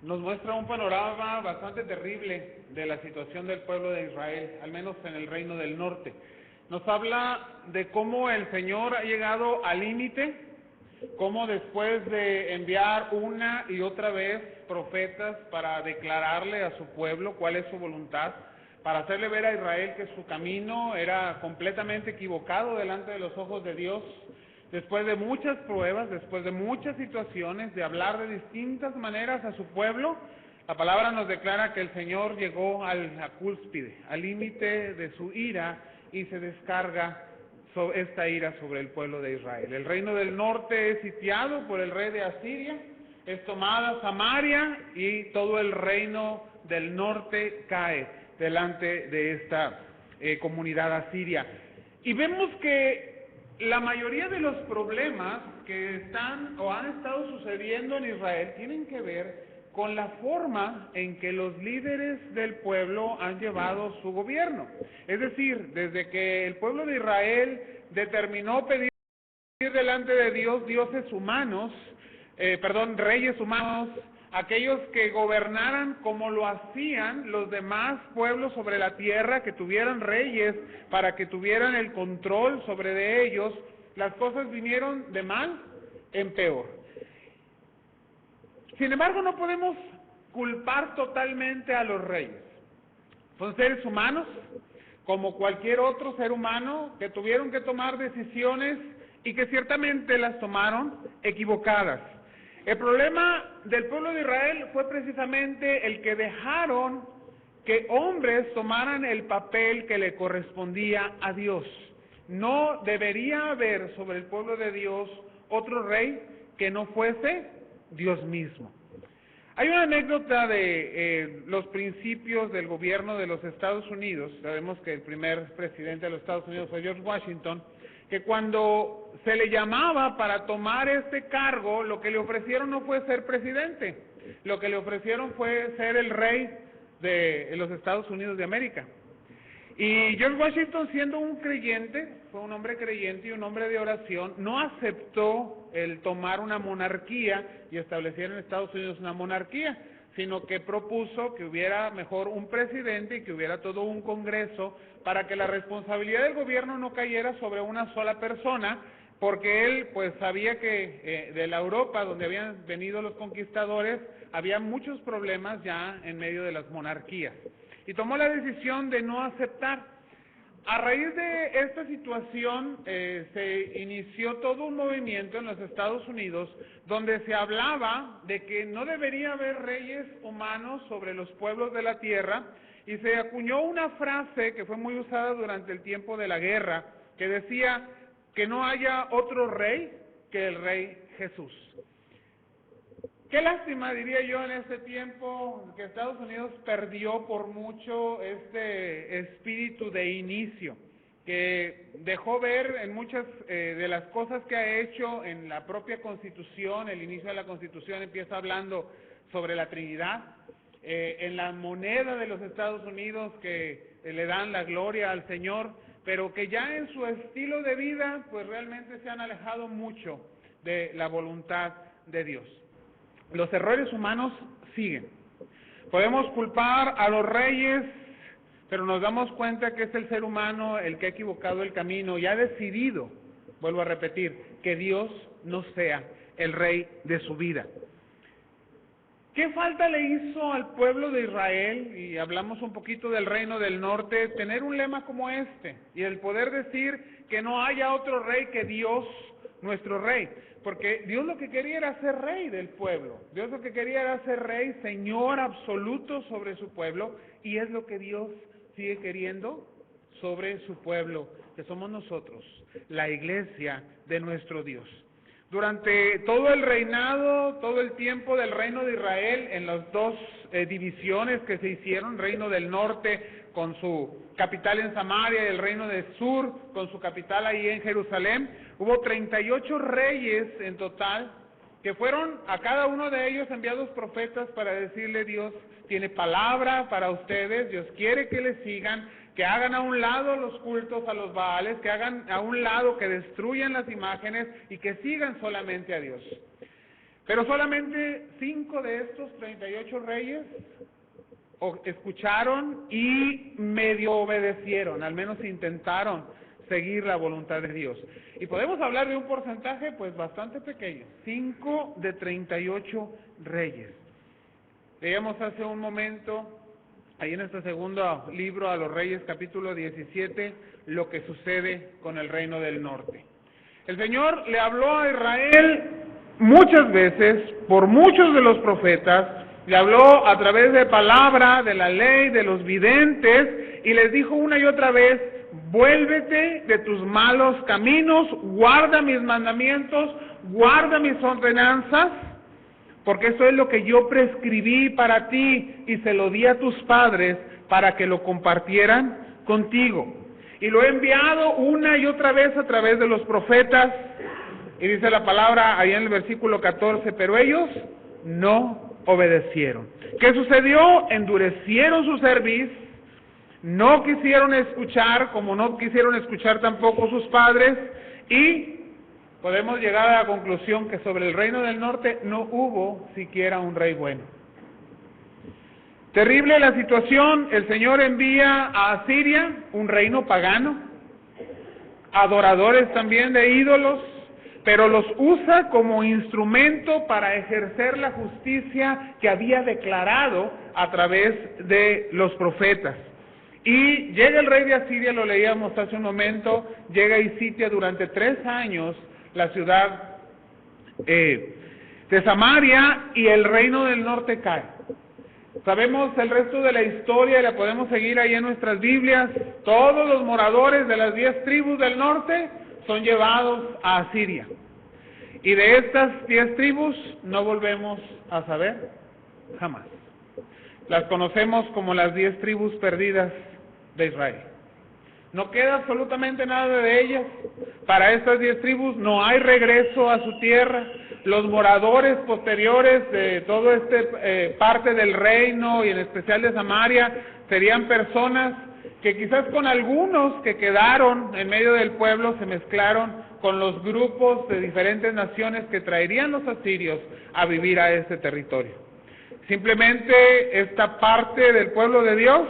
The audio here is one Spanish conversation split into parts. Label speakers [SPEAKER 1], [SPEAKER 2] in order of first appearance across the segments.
[SPEAKER 1] nos muestra un panorama bastante terrible de la situación del pueblo de Israel, al menos en el reino del norte. Nos habla de cómo el Señor ha llegado al límite, cómo después de enviar una y otra vez profetas para declararle a su pueblo cuál es su voluntad, para hacerle ver a Israel que su camino era completamente equivocado delante de los ojos de Dios, después de muchas pruebas, después de muchas situaciones, de hablar de distintas maneras a su pueblo, la palabra nos declara que el Señor llegó a la cúspide, al límite de su ira, y se descarga esta ira sobre el pueblo de Israel. El reino del norte es sitiado por el rey de Asiria, es tomada Samaria y todo el reino del norte cae delante de esta comunidad asiria. Y vemos que la mayoría de los problemas que están o han estado sucediendo en Israel tienen que ver con la forma en que los líderes del pueblo han llevado su gobierno. Es decir, desde que el pueblo de Israel determinó pedir delante de Dios reyes humanos, aquellos que gobernaran como lo hacían los demás pueblos sobre la tierra, que tuvieran reyes para que tuvieran el control sobre de ellos, las cosas vinieron de mal en peor. Sin embargo, no podemos culpar totalmente a los reyes. Son seres humanos, como cualquier otro ser humano, que tuvieron que tomar decisiones y que ciertamente las tomaron equivocadas. El problema del pueblo de Israel fue precisamente el que dejaron que hombres tomaran el papel que le correspondía a Dios. No debería haber sobre el pueblo de Dios otro rey que no fuese Dios mismo. Hay una anécdota de los principios del gobierno de los Estados Unidos. Sabemos que el primer presidente de los Estados Unidos fue George Washington, que cuando se le llamaba para tomar este cargo, lo que le ofrecieron no fue ser presidente, lo que le ofrecieron fue ser el rey de los Estados Unidos de América. Y George Washington, siendo un creyente, fue un hombre creyente y un hombre de oración, no aceptó el tomar una monarquía y establecer en Estados Unidos una monarquía, sino que propuso que hubiera mejor un presidente y que hubiera todo un congreso para que la responsabilidad del gobierno no cayera sobre una sola persona, porque él pues sabía que de la Europa donde habían venido los conquistadores había muchos problemas ya en medio de las monarquías. Y tomó la decisión de no aceptar. A raíz de esta situación se inició todo un movimiento en los Estados Unidos donde se hablaba de que no debería haber reyes humanos sobre los pueblos de la tierra, y se acuñó una frase que fue muy usada durante el tiempo de la guerra, que decía que no haya otro rey que el rey Jesús. Qué lástima, diría yo, en este tiempo que Estados Unidos perdió por mucho este espíritu de inicio, que dejó ver en muchas de las cosas que ha hecho en la propia Constitución. El inicio de la Constitución empieza hablando sobre la Trinidad, en la moneda de los Estados Unidos que le dan la gloria al Señor, pero que ya en su estilo de vida pues realmente se han alejado mucho de la voluntad de Dios. Los errores humanos siguen. Podemos culpar a los reyes, pero nos damos cuenta que es el ser humano el que ha equivocado el camino y ha decidido, vuelvo a repetir, que Dios no sea el rey de su vida. ¿Qué falta le hizo al pueblo de Israel? Y hablamos un poquito del reino del norte, tener un lema como este, y el poder decir que no haya otro rey que Dios, nuestro rey. Porque Dios lo que quería era ser rey del pueblo. Dios lo que quería era ser rey, Señor absoluto sobre su pueblo, y es lo que Dios sigue queriendo sobre su pueblo, que somos nosotros, la iglesia de nuestro Dios. Durante todo el reinado, todo el tiempo del reino de Israel, en las dos divisiones que se hicieron, reino del norte con su capital en Samaria y el reino del sur con su capital ahí en Jerusalén, hubo 38 reyes en total, que fueron a cada uno de ellos enviados profetas para decirle: Dios tiene palabra para ustedes, Dios quiere que le sigan, que hagan a un lado los cultos a los Baales, que hagan a un lado, que destruyan las imágenes y que sigan solamente a Dios. Pero solamente 5 de estos 38 reyes escucharon y medio obedecieron, al menos intentaron seguir la voluntad de Dios. Y podemos hablar de un porcentaje pues bastante pequeño, 5 de 38 reyes. Leíamos hace un momento, ahí en este segundo libro a los Reyes, capítulo 17, lo que sucede con el reino del norte. El Señor le habló a Israel muchas veces, por muchos de los profetas, le habló a través de palabra, de la ley, de los videntes, y les dijo una y otra vez: vuélvete de tus malos caminos, guarda mis mandamientos, guarda mis ordenanzas, porque eso es lo que yo prescribí para ti y se lo di a tus padres para que lo compartieran contigo. Y lo he enviado una y otra vez a través de los profetas, y dice la palabra ahí en el versículo 14, pero ellos no obedecieron. ¿Qué sucedió? Endurecieron su cerviz, no quisieron escuchar, como no quisieron escuchar tampoco sus padres, y podemos llegar a la conclusión que sobre el reino del norte no hubo siquiera un rey bueno. Terrible la situación, el Señor envía a Asiria, un reino pagano, adoradores también de ídolos, pero los usa como instrumento para ejercer la justicia que había declarado a través de los profetas. Y llega el rey de Asiria, lo leíamos hace un momento, llega y sitia durante 3 años la ciudad de Samaria, y el reino del norte cae. Sabemos el resto de la historia y la podemos seguir ahí en nuestras Biblias. Todos los moradores de las 10 tribus del norte son llevados a Asiria. Y de estas 10 tribus no volvemos a saber jamás. Las conocemos como las 10 tribus perdidas de Israel. No queda absolutamente nada de ellas. Para estas 10 tribus no hay regreso a su tierra. Los moradores posteriores de toda esta parte del reino, y en especial de Samaria, serían personas que quizás con algunos que quedaron en medio del pueblo se mezclaron con los grupos de diferentes naciones que traerían los asirios a vivir a ese territorio. Simplemente esta parte del pueblo de Dios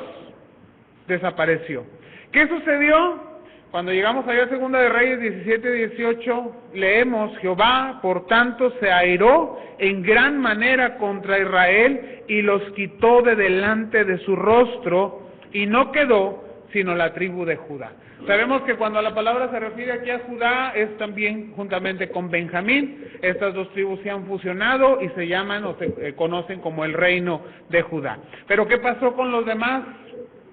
[SPEAKER 1] desapareció. ¿Qué sucedió? Cuando llegamos allá a Segunda de Reyes 17-18, leemos: Jehová, por tanto, se airó en gran manera contra Israel y los quitó de delante de su rostro, y no quedó sino la tribu de Judá. Sabemos que cuando la palabra se refiere aquí a Judá, es también juntamente con Benjamín. Estas 2 tribus se han fusionado y se llaman o se conocen como el reino de Judá. Pero ¿qué pasó con los demás?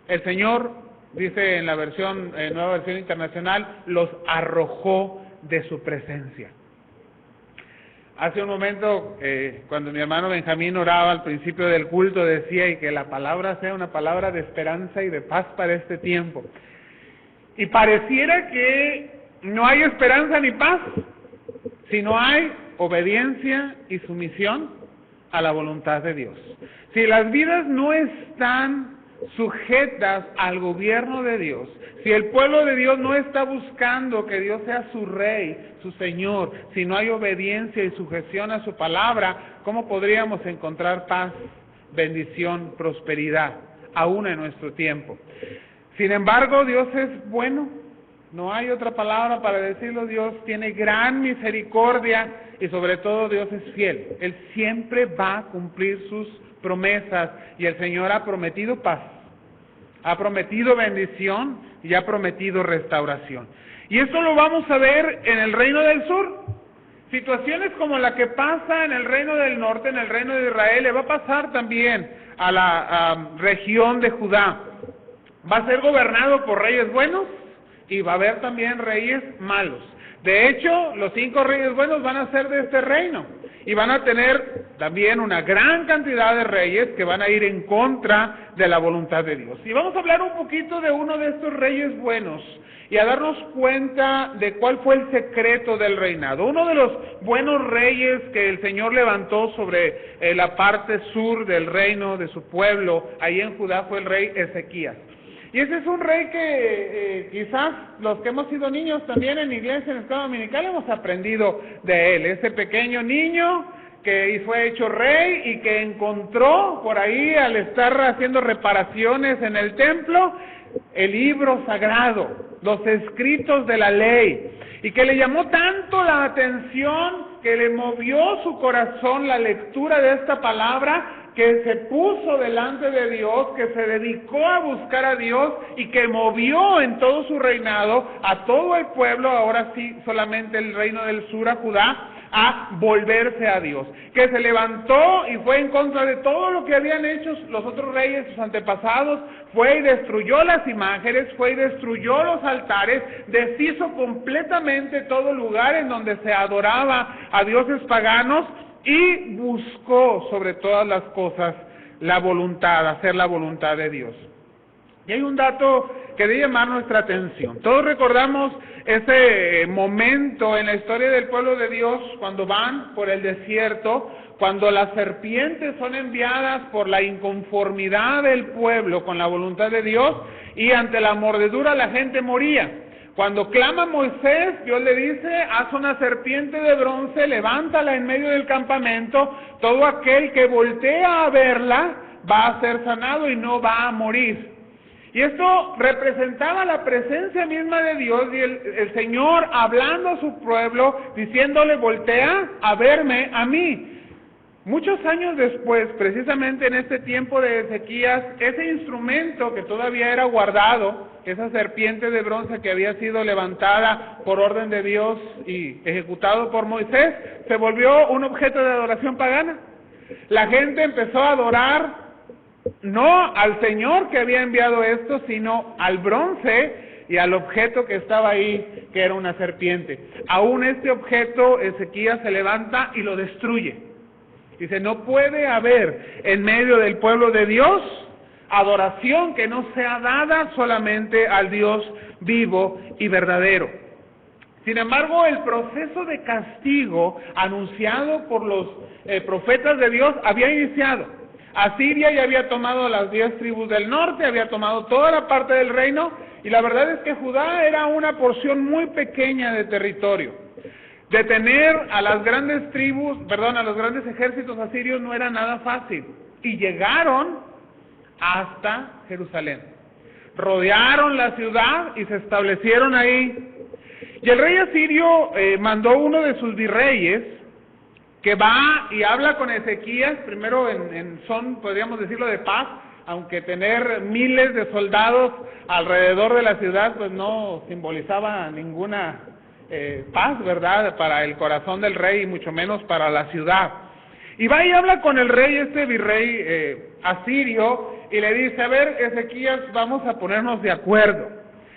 [SPEAKER 1] El Señor, dice en la versión, nueva versión internacional, los arrojó de su presencia. Hace un momento, cuando mi hermano Benjamín oraba al principio del culto, decía: y que la palabra sea una palabra de esperanza y de paz para este tiempo. Y pareciera que no hay esperanza ni paz si no hay obediencia y sumisión a la voluntad de Dios. Si las vidas no están sujetas al gobierno de Dios, si el pueblo de Dios no está buscando que Dios sea su rey, su Señor, si no hay obediencia y sujeción a su palabra, ¿cómo podríamos encontrar paz, bendición, prosperidad, aún en nuestro tiempo? Sin embargo, Dios es bueno, no hay otra palabra para decirlo. Dios tiene gran misericordia y sobre todo Dios es fiel. Él siempre va a cumplir sus promesas, y el Señor ha prometido paz, ha prometido bendición y ha prometido restauración. Y esto lo vamos a ver en el reino del sur. Situaciones como la que pasa en el reino del norte, en el reino de Israel, le va a pasar también a la región de Judá. Va a ser gobernado por reyes buenos y va a haber también reyes malos. De hecho, los 5 reyes buenos van a ser de este reino, y van a tener también una gran cantidad de reyes que van a ir en contra de la voluntad de Dios. Y vamos a hablar un poquito de uno de estos reyes buenos y a darnos cuenta de cuál fue el secreto del reinado. Uno de los buenos reyes que el Señor levantó sobre la parte sur del reino de su pueblo, ahí en Judá, fue el rey Ezequías. Y ese es un rey que quizás los que hemos sido niños también en iglesia, en escuela dominical, hemos aprendido de él. Ese pequeño niño que fue hecho rey y que encontró por ahí, al estar haciendo reparaciones en el templo, el libro sagrado, los escritos de la ley, y que le llamó tanto la atención, que le movió su corazón la lectura de esta palabra, que se puso delante de Dios, que se dedicó a buscar a Dios y que movió en todo su reinado a todo el pueblo, ahora sí solamente el reino del sur, a Judá, a volverse a Dios, que se levantó y fue en contra de todo lo que habían hecho los otros reyes, sus antepasados, fue y destruyó las imágenes, fue y destruyó los altares, deshizo completamente todo lugar en donde se adoraba a dioses paganos, y buscó sobre todas las cosas la voluntad, hacer la voluntad de Dios. Y hay un dato que debe llamar nuestra atención. Todos recordamos ese momento en la historia del pueblo de Dios, cuando van por el desierto, cuando las serpientes son enviadas por la inconformidad del pueblo con la voluntad de Dios, y ante la mordedura la gente moría. Cuando clama Moisés, Dios le dice, haz una serpiente de bronce, levántala en medio del campamento, todo aquel que voltea a verla va a ser sanado y no va a morir. Y esto representaba la presencia misma de Dios y el Señor hablando a su pueblo, diciéndole, voltea a verme a mí. Muchos años después, precisamente en este tiempo de Ezequías, ese instrumento que todavía era guardado, esa serpiente de bronce que había sido levantada por orden de Dios y ejecutado por Moisés, se volvió un objeto de adoración pagana. La gente empezó a adorar no al Señor que había enviado esto, sino al bronce y al objeto que estaba ahí, que era una serpiente. Aún este objeto, Ezequías se levanta y lo destruye. Dice, no puede haber en medio del pueblo de Dios adoración que no sea dada solamente al Dios vivo y verdadero. Sin embargo, el proceso de castigo anunciado por los profetas de Dios había iniciado. Asiria ya había tomado las 10 tribus del norte, había tomado toda la parte del reino, y la verdad es que Judá era una porción muy pequeña de territorio. Detener a las grandes tribus, a los grandes ejércitos asirios no era nada fácil, y llegaron hasta Jerusalén. Rodearon la ciudad y se establecieron ahí. Y el rey asirio mandó uno de sus virreyes, que va y habla con Ezequías, primero en son, podríamos decirlo, de paz, aunque tener miles de soldados alrededor de la ciudad, pues no simbolizaba ninguna paz, ¿verdad?, para el corazón del rey y mucho menos para la ciudad. Y va y habla con el rey, este virrey asirio, y le dice, a ver, Ezequías, vamos a ponernos de acuerdo.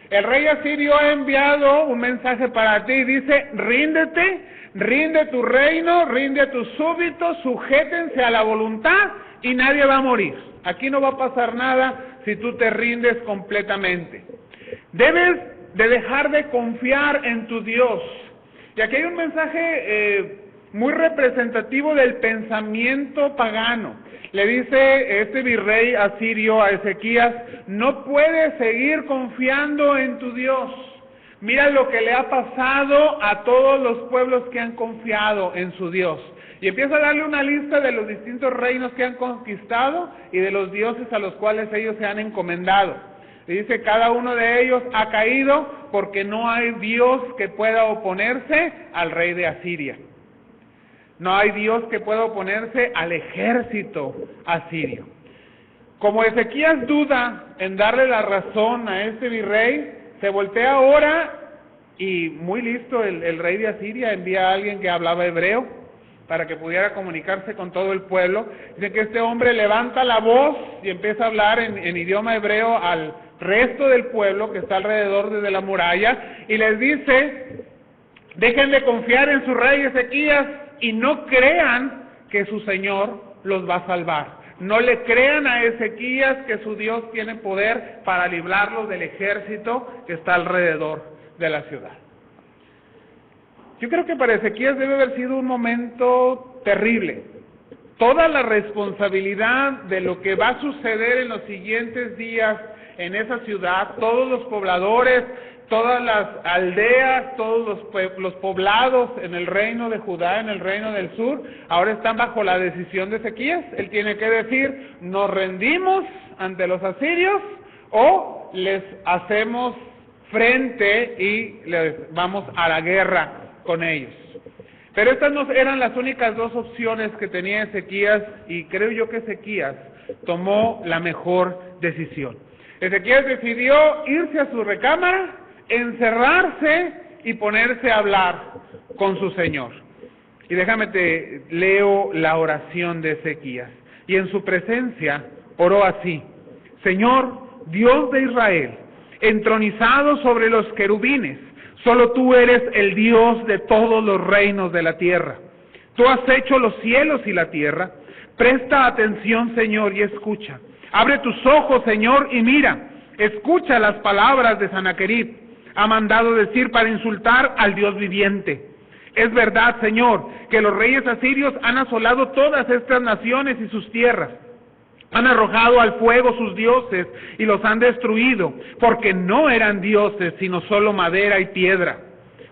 [SPEAKER 1] El rey asirio ha enviado un mensaje para ti, dice, ríndete, rinde tu reino, rinde a tus súbditos, sujétense a la voluntad y nadie va a morir. Aquí no va a pasar nada si tú te rindes completamente. Debes de dejar de confiar en tu Dios. Y aquí hay un mensaje muy representativo del pensamiento pagano. Le dice este virrey asirio a Ezequías, no puedes seguir confiando en tu Dios. Mira lo que le ha pasado a todos los pueblos que han confiado en su Dios. Y empieza a darle una lista de los distintos reinos que han conquistado y de los dioses a los cuales ellos se han encomendado. Y dice, cada uno de ellos ha caído porque no hay Dios que pueda oponerse al rey de Asiria. No hay Dios que pueda oponerse al ejército asirio. Como Ezequías duda en darle la razón a este virrey, se voltea ahora y muy listo el rey de Asiria envía a alguien que hablaba hebreo para que pudiera comunicarse con todo el pueblo. Dice que este hombre levanta la voz y empieza a hablar en idioma hebreo al resto del pueblo que está alrededor de la muralla y les dice, dejen de confiar en su rey Ezequías y no crean que su Señor los va a salvar. No le crean a Ezequías que su Dios tiene poder para librarlos del ejército que está alrededor de la ciudad. Yo creo que para Ezequías debe haber sido un momento terrible. Toda la responsabilidad de lo que va a suceder en los siguientes días en esa ciudad, todos los pobladores, todas las aldeas, todos los poblados en el reino de Judá, en el reino del sur, ahora están bajo la decisión de Ezequías. Él tiene que decir, nos rendimos ante los asirios o les hacemos frente y les vamos a la guerra con ellos. Pero estas no eran las únicas dos opciones que tenía Ezequías, y creo yo que Ezequías tomó la mejor decisión. Ezequías decidió irse a su recámara, encerrarse y ponerse a hablar con su Señor. Y déjame te leo la oración de Ezequías. Y en su presencia oró así: Señor, Dios de Israel, entronizado sobre los querubines, solo tú eres el Dios de todos los reinos de la tierra. Tú has hecho los cielos y la tierra. Presta atención, Señor, y escucha. Abre tus ojos, Señor, y mira. Escucha las palabras de Sanaquerib. Ha mandado decir para insultar al Dios viviente. Es verdad, Señor, que los reyes asirios han asolado todas estas naciones y sus tierras. Han arrojado al fuego sus dioses y los han destruido, porque no eran dioses, sino solo madera y piedra,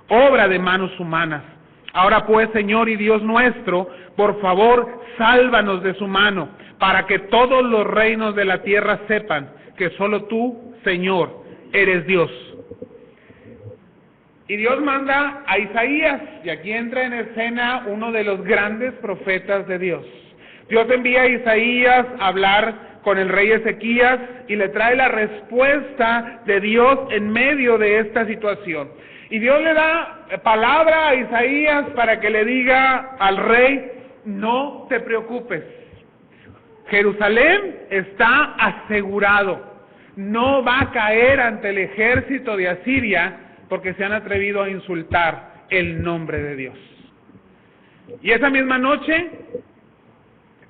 [SPEAKER 1] obra de manos humanas. Ahora pues, Señor y Dios nuestro, por favor, sálvanos de su mano, para que todos los reinos de la tierra sepan que solo tú, Señor, eres Dios. Y Dios manda a Isaías, y aquí entra en escena uno de los grandes profetas de Dios. Dios envía a Isaías a hablar con el rey Ezequías y le trae la respuesta de Dios en medio de esta situación. Y Dios le da palabra a Isaías para que le diga al rey: no te preocupes, Jerusalén está asegurado, no va a caer ante el ejército de Asiria porque se han atrevido a insultar el nombre de Dios. Y esa misma noche,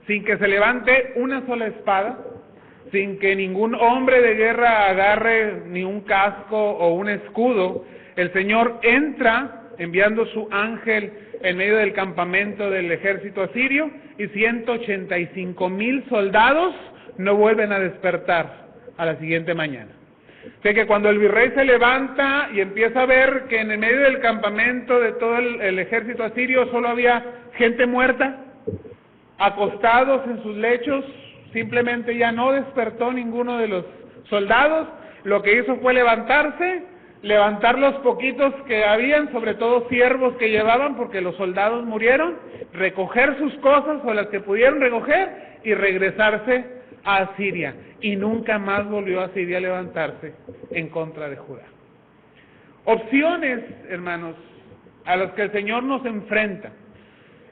[SPEAKER 1] sin que se levante una sola espada, sin que ningún hombre de guerra agarre ni un casco o un escudo, el Señor entra enviando su ángel en medio del campamento del ejército asirio, y 185,000 soldados no vuelven a despertar a la siguiente mañana. Así que cuando el virrey se levanta y empieza a ver que en el medio del campamento de todo el ejército asirio solo había gente muerta, acostados en sus lechos, simplemente ya no despertó ninguno de los soldados. Lo que hizo fue levantar los poquitos que habían, sobre todo siervos que llevaban, porque los soldados murieron, recoger sus cosas o las que pudieron recoger y regresarse a Asiria. Y nunca más volvió a Asiria a levantarse en contra de Judá. Opciones, hermanos, a las que el Señor nos enfrenta.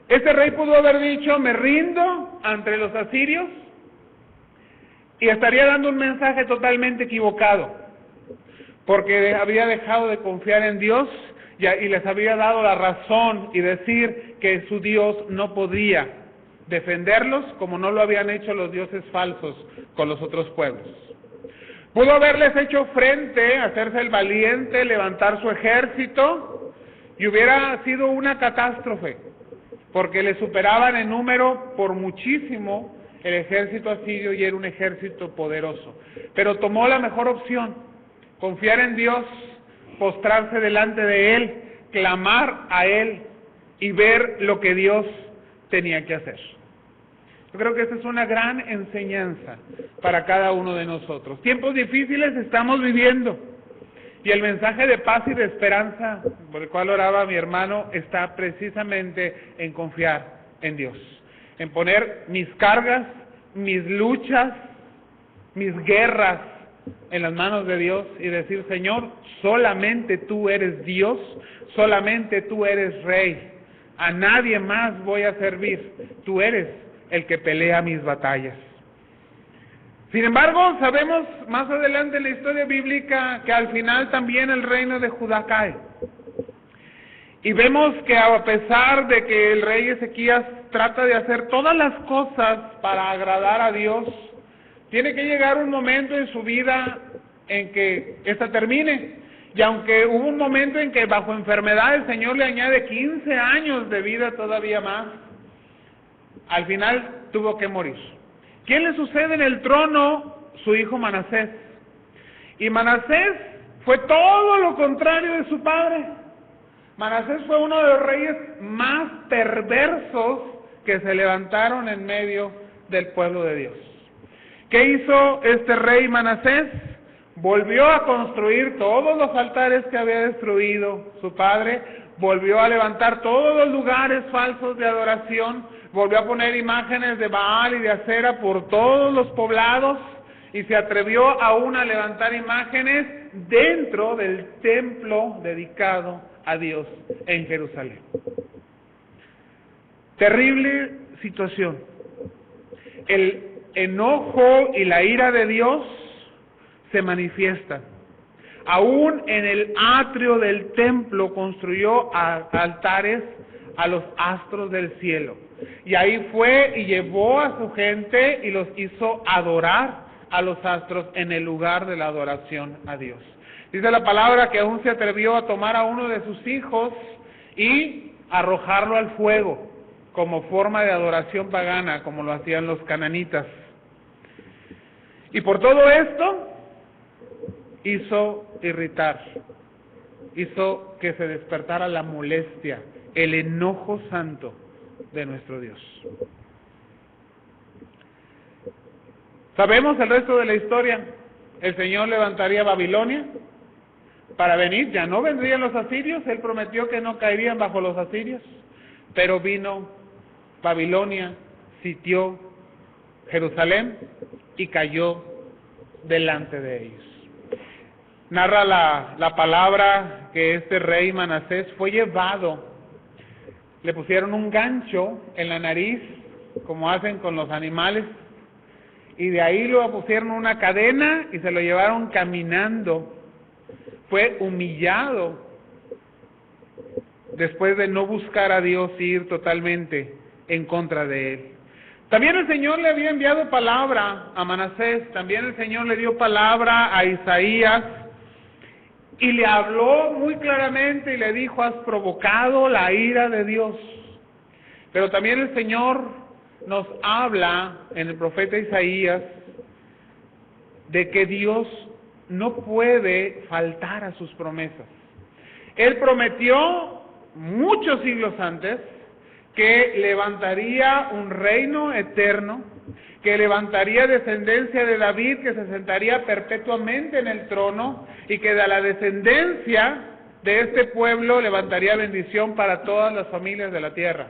[SPEAKER 1] Este rey pudo haber dicho: me rindo ante los asirios, y estaría dando un mensaje totalmente equivocado, porque había dejado de confiar en Dios y les había dado la razón y decir que su Dios no podía defenderlos como no lo habían hecho los dioses falsos con los otros pueblos. Pudo haberles hecho frente, hacerse el valiente, levantar su ejército, y hubiera sido una catástrofe, porque le superaban en número por muchísimo el ejército asirio y era un ejército poderoso. Pero tomó la mejor opción: confiar en Dios, postrarse delante de Él, clamar a Él y ver lo que Dios tenía que hacer. Yo creo que esa es una gran enseñanza para cada uno de nosotros. Tiempos difíciles estamos viviendo, y el mensaje de paz y de esperanza por el cual oraba mi hermano está precisamente en confiar en Dios, en poner mis cargas, mis luchas, mis guerras en las manos de Dios y decir: Señor, solamente tú eres Dios, solamente tú eres Rey, a nadie más voy a servir, tú eres el que pelea mis batallas. Sin embargo, sabemos más adelante en la historia bíblica que al final también el reino de Judá cae. Y vemos que a pesar de que el rey Ezequías trata de hacer todas las cosas para agradar a Dios, tiene que llegar un momento en su vida en que esta termine. Y aunque hubo un momento en que bajo enfermedad el Señor le añade 15 años de vida todavía más, al final tuvo que morir. ¿Quién le sucede en el trono? Su hijo Manasés. Y Manasés fue todo lo contrario de su padre. Manasés fue uno de los reyes más perversos que se levantaron en medio del pueblo de Dios. ¿Qué hizo este rey Manasés? Volvió a construir todos los altares que había destruido su padre, volvió a levantar todos los lugares falsos de adoración, volvió a poner imágenes de Baal y de Acera por todos los poblados, y se atrevió aún a levantar imágenes dentro del templo dedicado a Dios en Jerusalén. Terrible situación. El enojo y la ira de Dios se manifiestan. Aún en el atrio del templo construyó altares a los astros del cielo. Y ahí fue y llevó a su gente y los hizo adorar a los astros en el lugar de la adoración a Dios. Dice la palabra que aún se atrevió a tomar a uno de sus hijos y arrojarlo al fuego como forma de adoración pagana, como lo hacían los cananitas. Y por todo esto hizo irritar, hizo que se despertara la molestia, el enojo santo de nuestro Dios. Sabemos el resto de la historia. El Señor levantaría Babilonia para venir. Ya no vendrían los asirios. Él prometió que no caerían bajo los asirios. Pero vino Babilonia, sitió Jerusalén y cayó delante de ellos. Narra la palabra que este rey Manasés fue llevado. Le pusieron un gancho en la nariz, como hacen con los animales, y de ahí lo pusieron una cadena y se lo llevaron caminando. Fue humillado después de no buscar a Dios y ir totalmente en contra de Él. También el Señor le había enviado palabra a Manasés, también el Señor le dio palabra a Isaías, y le habló muy claramente y le dijo: has provocado la ira de Dios. Pero también el Señor nos habla en el profeta Isaías de que Dios no puede faltar a sus promesas. Él prometió muchos siglos antes que levantaría un reino eterno, que levantaría descendencia de David, que se sentaría perpetuamente en el trono, y que de la descendencia de este pueblo levantaría bendición para todas las familias de la tierra.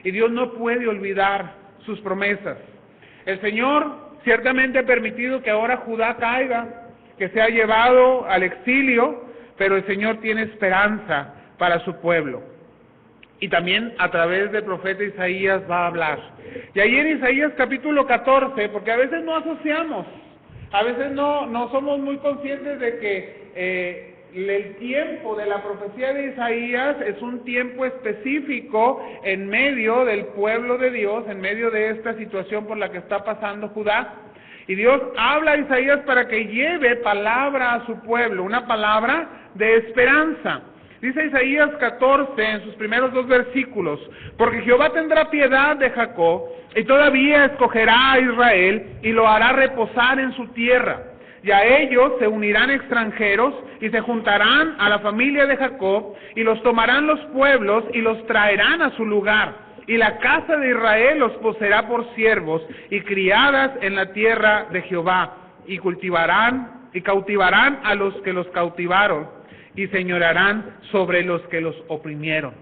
[SPEAKER 1] Y Dios no puede olvidar sus promesas. El Señor ciertamente ha permitido que ahora Judá caiga, que sea llevado al exilio, pero el Señor tiene esperanza para su pueblo. Y también a través del profeta Isaías va a hablar. Y ahí en Isaías capítulo 14, porque a veces no asociamos, a veces no somos muy conscientes de que el tiempo de la profecía de Isaías es un tiempo específico en medio del pueblo de Dios, en medio de esta situación por la que está pasando Judá. Y Dios habla a Isaías para que lleve palabra a su pueblo, una palabra de esperanza. Dice Isaías 14 en sus primeros 2 versículos: porque Jehová tendrá piedad de Jacob y todavía escogerá a Israel y lo hará reposar en su tierra. Y a ellos se unirán extranjeros y se juntarán a la familia de Jacob y los tomarán los pueblos y los traerán a su lugar. Y la casa de Israel los poseerá por siervos y criadas en la tierra de Jehová, y cultivarán y cautivarán a los que los cautivaron y señorarán sobre los que los oprimieron.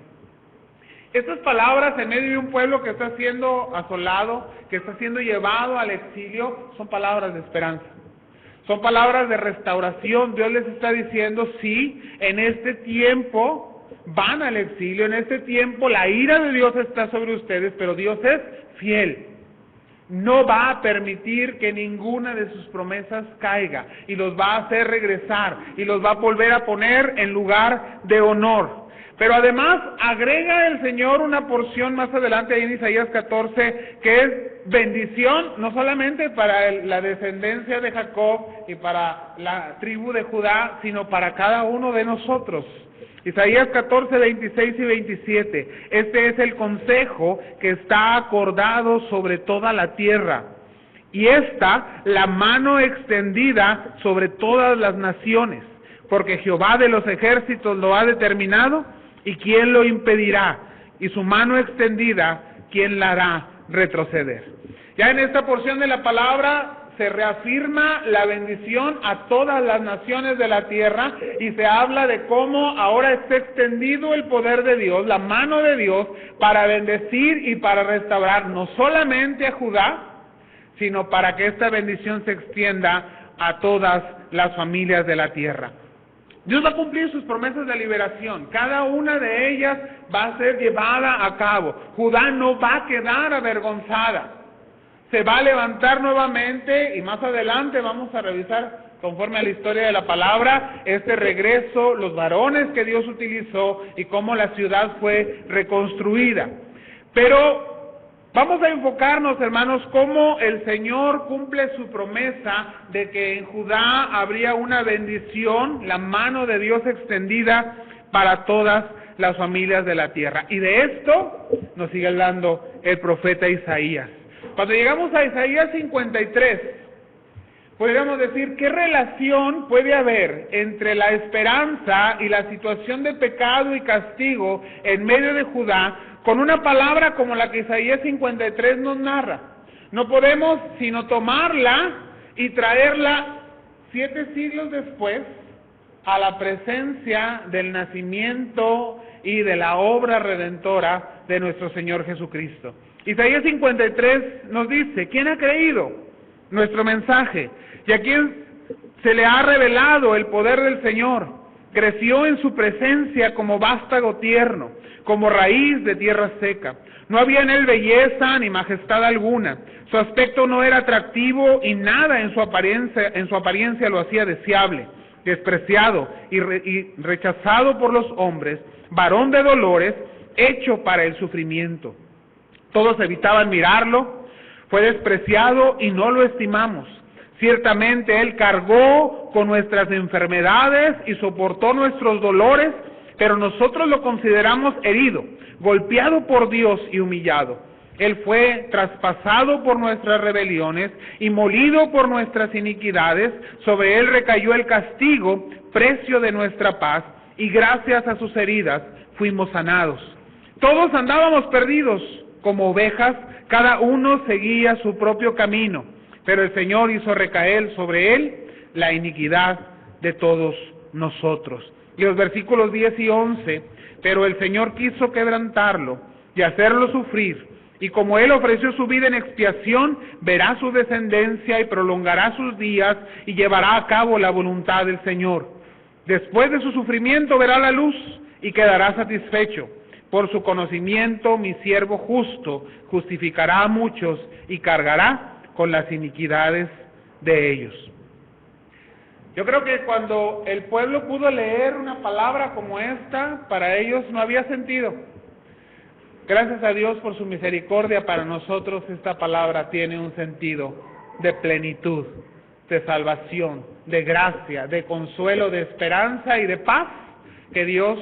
[SPEAKER 1] Estas palabras en medio de un pueblo que está siendo asolado, que está siendo llevado al exilio, son palabras de esperanza. Son palabras de restauración. Dios les está diciendo: sí, en este tiempo van al exilio, en este tiempo la ira de Dios está sobre ustedes, pero Dios es fiel. No va a permitir que ninguna de sus promesas caiga, y los va a hacer regresar, y los va a volver a poner en lugar de honor. Pero además agrega el Señor una porción más adelante ahí en Isaías 14, que es bendición no solamente para la descendencia de Jacob y para la tribu de Judá, sino para cada uno de nosotros. Isaías 14, 26 y 27. Este es el consejo que está acordado sobre toda la tierra, y esta la mano extendida sobre todas las naciones. porque Jehová de los ejércitos lo ha determinado, ¿y quién lo impedirá? Y su mano extendida, ¿quién la hará retroceder? Ya en esta porción de la palabra se reafirma la bendición a todas las naciones de la tierra y se habla de cómo ahora está extendido el poder de Dios, la mano de Dios, para bendecir y para restaurar no solamente a Judá, sino para que esta bendición se extienda a todas las familias de la tierra. Dios va a cumplir sus promesas de liberación, cada una de ellas va a ser llevada a cabo. Judá no va a quedar avergonzada, se va a levantar nuevamente y más adelante vamos a revisar conforme a la historia de la palabra este regreso, los varones que Dios utilizó y cómo la ciudad fue reconstruida. Pero vamos a enfocarnos, hermanos, cómo el Señor cumple su promesa de que en Judá habría una bendición, la mano de Dios extendida para todas las familias de la tierra. Y de esto nos sigue hablando el profeta Isaías. Cuando llegamos a Isaías 53, podríamos decir, ¿qué relación puede haber entre la esperanza y la situación de pecado y castigo en medio de Judá con una palabra como la que Isaías 53 nos narra? No podemos sino tomarla y traerla 7 siglos después a la presencia del nacimiento y de la obra redentora de nuestro Señor Jesucristo. Isaías 53 nos dice, ¿quién ha creído nuestro mensaje? ¿Y a quién se le ha revelado el poder del Señor? Creció en su presencia como vástago tierno, como raíz de tierra seca. No había en él belleza ni majestad alguna. Su aspecto no era atractivo y nada en su apariencia lo hacía deseable. Despreciado y rechazado por los hombres, varón de dolores, hecho para el sufrimiento. Todos evitaban mirarlo, fue despreciado y no lo estimamos. Ciertamente Él cargó con nuestras enfermedades y soportó nuestros dolores, pero nosotros lo consideramos herido, golpeado por Dios y humillado. Él fue traspasado por nuestras rebeliones y molido por nuestras iniquidades. Sobre Él recayó el castigo, precio de nuestra paz, y gracias a sus heridas fuimos sanados. Todos andábamos perdidos como ovejas, cada uno seguía su propio camino, pero el Señor hizo recaer sobre Él la iniquidad de todos nosotros. Y los versículos 10 y 11, pero el Señor quiso quebrantarlo y hacerlo sufrir, y como Él ofreció su vida en expiación, verá su descendencia y prolongará sus días y llevará a cabo la voluntad del Señor. Después de su sufrimiento verá la luz y quedará satisfecho. Por su conocimiento, mi siervo justo justificará a muchos y cargará con las iniquidades de ellos. Yo creo que cuando el pueblo pudo leer una palabra como esta, para ellos no había sentido. Gracias a Dios por su misericordia, para nosotros esta palabra tiene un sentido de plenitud, de salvación, de gracia, de consuelo, de esperanza y de paz que Dios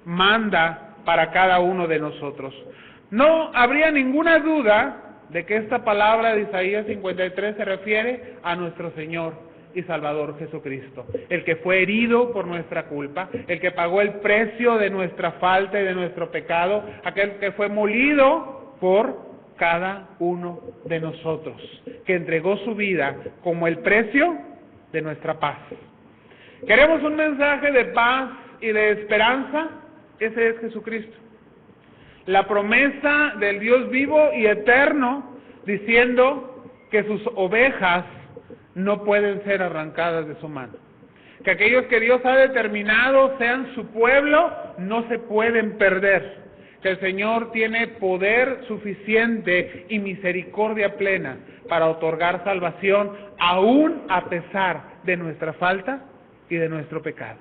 [SPEAKER 1] manda para cada uno de nosotros. No habría ninguna duda de que esta palabra de Isaías 53 se refiere a nuestro Señor y Salvador Jesucristo, el que fue herido por nuestra culpa, el que pagó el precio de nuestra falta y de nuestro pecado, aquel que fue molido por cada uno de nosotros, que entregó su vida como el precio de nuestra paz. ¿Queremos un mensaje de paz y de esperanza? Ese es Jesucristo. La promesa del Dios vivo y eterno, diciendo que sus ovejas no pueden ser arrancadas de su mano. Que aquellos que Dios ha determinado sean su pueblo, no se pueden perder. Que el Señor tiene poder suficiente y misericordia plena para otorgar salvación, aún a pesar de nuestra falta y de nuestro pecado.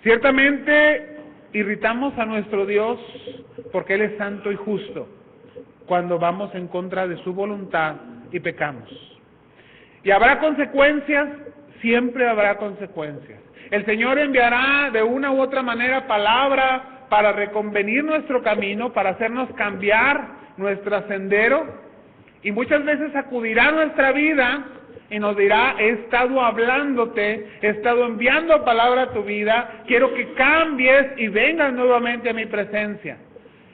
[SPEAKER 1] Ciertamente irritamos a nuestro Dios porque Él es santo y justo cuando vamos en contra de su voluntad y pecamos. Y habrá consecuencias, siempre habrá consecuencias. El Señor enviará de una u otra manera palabra para reconvenir nuestro camino, para hacernos cambiar nuestro sendero, y muchas veces sacudirá nuestra vida y nos dirá, he estado hablándote, he estado enviando palabra a tu vida, quiero que cambies y vengas nuevamente a mi presencia.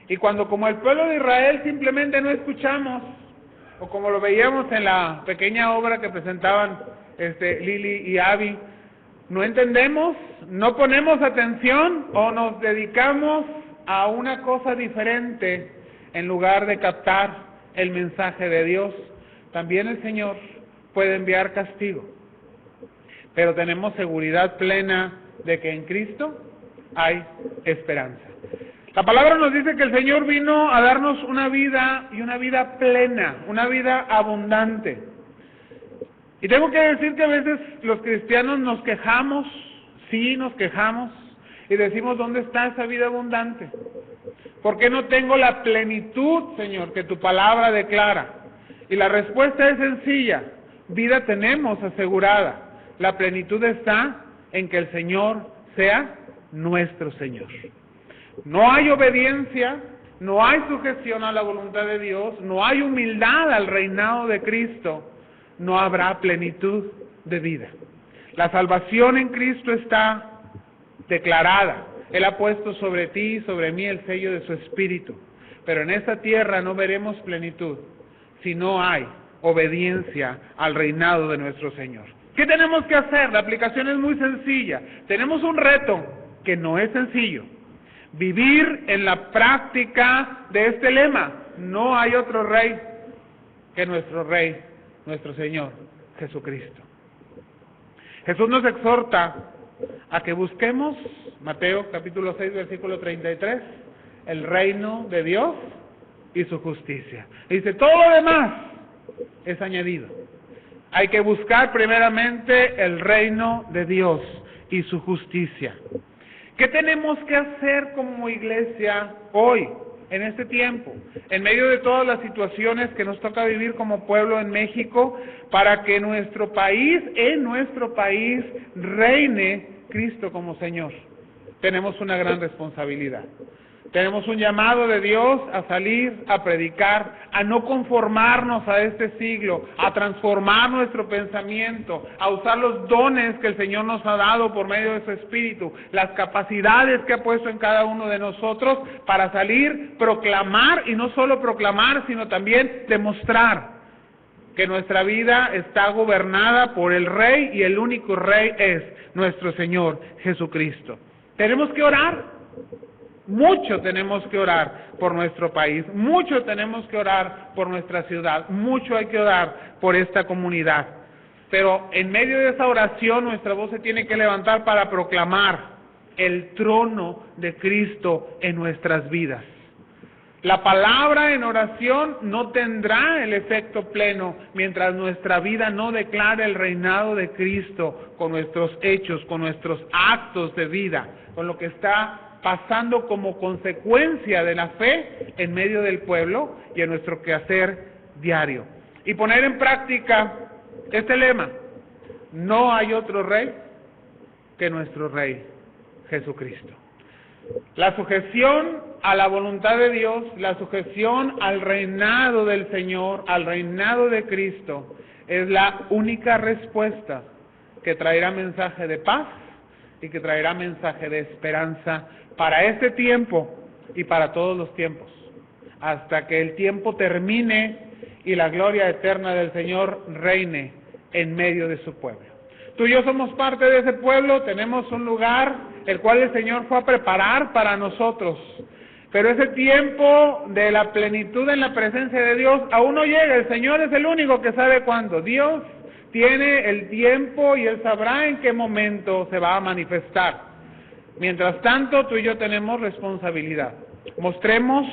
[SPEAKER 1] Y cuando como el pueblo de Israel simplemente no escuchamos, o como lo veíamos en la pequeña obra que presentaban Lili y Abby, no entendemos, no ponemos atención o nos dedicamos a una cosa diferente en lugar de captar el mensaje de Dios, también el Señor puede enviar castigo. Pero tenemos seguridad plena de que en Cristo hay esperanza. La palabra nos dice que el Señor vino a darnos una vida y una vida plena, una vida abundante. Y tengo que decir que a veces los cristianos nos quejamos, sí nos quejamos, y decimos, ¿dónde está esa vida abundante? ¿Por qué no tengo la plenitud, Señor, que tu palabra declara? Y la respuesta es sencilla, vida tenemos asegurada. La plenitud está en que el Señor sea nuestro Señor. No hay obediencia, no hay sujeción a la voluntad de Dios, no hay humildad al reinado de Cristo, no habrá plenitud de vida. La salvación en Cristo está declarada. Él ha puesto sobre ti y sobre mí el sello de su Espíritu. Pero en esta tierra no veremos plenitud si no hay obediencia al reinado de nuestro Señor. ¿Qué tenemos que hacer? La aplicación es muy sencilla. Tenemos un reto que no es sencillo. Vivir en la práctica de este lema. No hay otro rey que nuestro Rey, nuestro Señor, Jesucristo. Jesús nos exhorta a que busquemos, Mateo capítulo 6, versículo 33, el reino de Dios y su justicia. Y dice, todo lo demás es añadido. Hay que buscar primeramente el reino de Dios y su justicia. ¿Qué tenemos que hacer como iglesia hoy, en este tiempo, en medio de todas las situaciones que nos toca vivir como pueblo en México, para que en nuestro país reine Cristo como Señor? Tenemos una gran responsabilidad. Tenemos un llamado de Dios a salir, a predicar, a no conformarnos a este siglo, a transformar nuestro pensamiento, a usar los dones que el Señor nos ha dado por medio de su Espíritu, las capacidades que ha puesto en cada uno de nosotros para salir, proclamar, y no solo proclamar, sino también demostrar que nuestra vida está gobernada por el Rey, y el único Rey es nuestro Señor Jesucristo. Tenemos que orar. Mucho tenemos que orar por nuestro país, mucho tenemos que orar por nuestra ciudad, mucho hay que orar por esta comunidad. Pero en medio de esa oración nuestra voz se tiene que levantar para proclamar el trono de Cristo en nuestras vidas. La palabra en oración no tendrá el efecto pleno mientras nuestra vida no declare el reinado de Cristo con nuestros hechos, con nuestros actos de vida, con lo que está pasando como consecuencia de la fe en medio del pueblo y en nuestro quehacer diario. Y poner en práctica este lema: no hay otro rey que nuestro Rey Jesucristo. La sujeción a la voluntad de Dios, la sujeción al reinado del Señor, al reinado de Cristo, es la única respuesta que traerá mensaje de paz y que traerá mensaje de esperanza para este tiempo y para todos los tiempos, hasta que el tiempo termine y la gloria eterna del Señor reine en medio de su pueblo. Tú y yo somos parte de ese pueblo, tenemos un lugar el cual el Señor fue a preparar para nosotros, pero ese tiempo de la plenitud en la presencia de Dios aún no llega. El Señor es el único que sabe cuándo. Dios tiene el tiempo y Él sabrá en qué momento se va a manifestar. Mientras tanto, tú y yo tenemos responsabilidad. Mostremos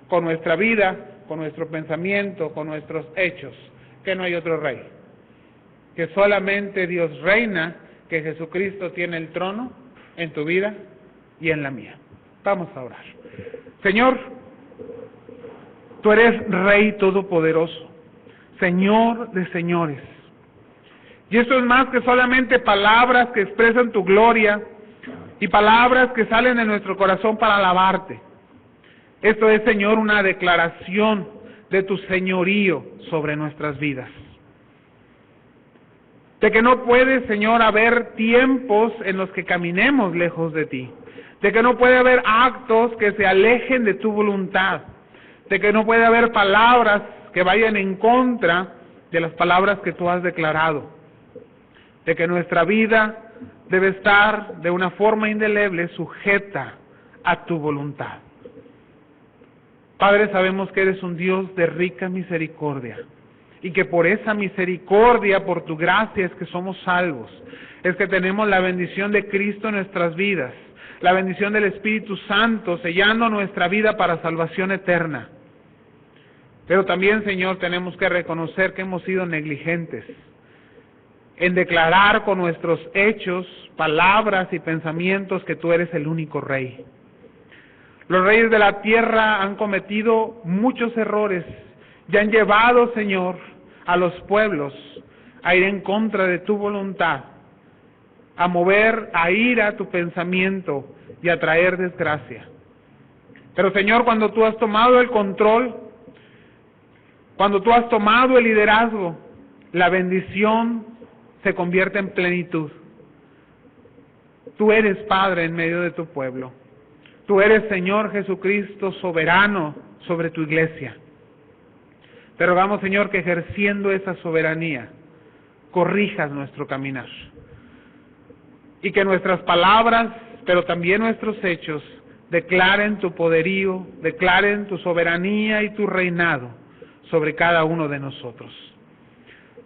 [SPEAKER 1] con nuestra vida, con nuestro pensamiento, con nuestros hechos, que no hay otro rey, que solamente Dios reina, que Jesucristo tiene el trono en tu vida y en la mía. Vamos a orar. Señor, tú eres Rey Todopoderoso, Señor de señores. Y esto es más que solamente palabras que expresan tu gloria y palabras que salen de nuestro corazón para alabarte. Esto es, Señor, una declaración de tu señorío sobre nuestras vidas. de que no puede, Señor, haber tiempos en los que caminemos lejos de ti, de que no puede haber actos que se alejen de tu voluntad, de que no puede haber palabras que vayan en contra de las palabras que tú has declarado, de que nuestra vida debe estar de una forma indeleble sujeta a tu voluntad. Padre, sabemos que eres un Dios de rica misericordia y que por esa misericordia, por tu gracia, es que somos salvos, es que tenemos la bendición de Cristo en nuestras vidas, la bendición del Espíritu Santo sellando nuestra vida para salvación eterna. Pero también, Señor, tenemos que reconocer que hemos sido negligentes en declarar con nuestros hechos, palabras y pensamientos que tú eres el único Rey. Los reyes de la tierra han cometido muchos errores y han llevado, Señor, a los pueblos a ir en contra de tu voluntad, a mover a ira tu pensamiento y a traer desgracia. Pero, Señor, cuando tú has tomado el control, cuando tú has tomado el liderazgo, la bendición se convierte en plenitud. Tú eres Padre en medio de tu pueblo. Tú eres, Señor Jesucristo, soberano sobre tu iglesia. Te rogamos, Señor, que ejerciendo esa soberanía, corrijas nuestro caminar. Y que nuestras palabras, pero también nuestros hechos, declaren tu poderío, declaren tu soberanía y tu reinado sobre cada uno de nosotros.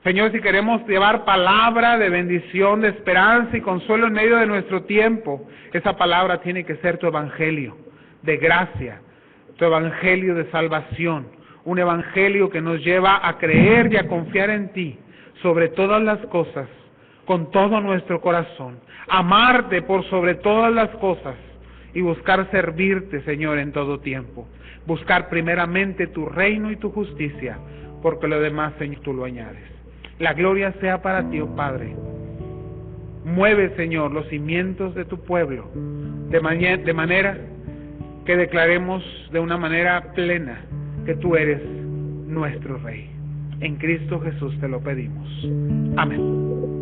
[SPEAKER 1] Señor, si queremos llevar palabra de bendición, de esperanza y consuelo en medio de nuestro tiempo, esa palabra tiene que ser tu evangelio de gracia, tu evangelio de salvación, un evangelio que nos lleva a creer y a confiar en ti sobre todas las cosas, con todo nuestro corazón, amarte por sobre todas las cosas y buscar servirte, Señor, en todo tiempo. Buscar primeramente tu reino y tu justicia, porque lo demás, Señor, tú lo añades. La gloria sea para ti, oh Padre. Mueve, Señor, los cimientos de tu pueblo, de manera que declaremos de una manera plena que tú eres nuestro Rey. En Cristo Jesús te lo pedimos. Amén.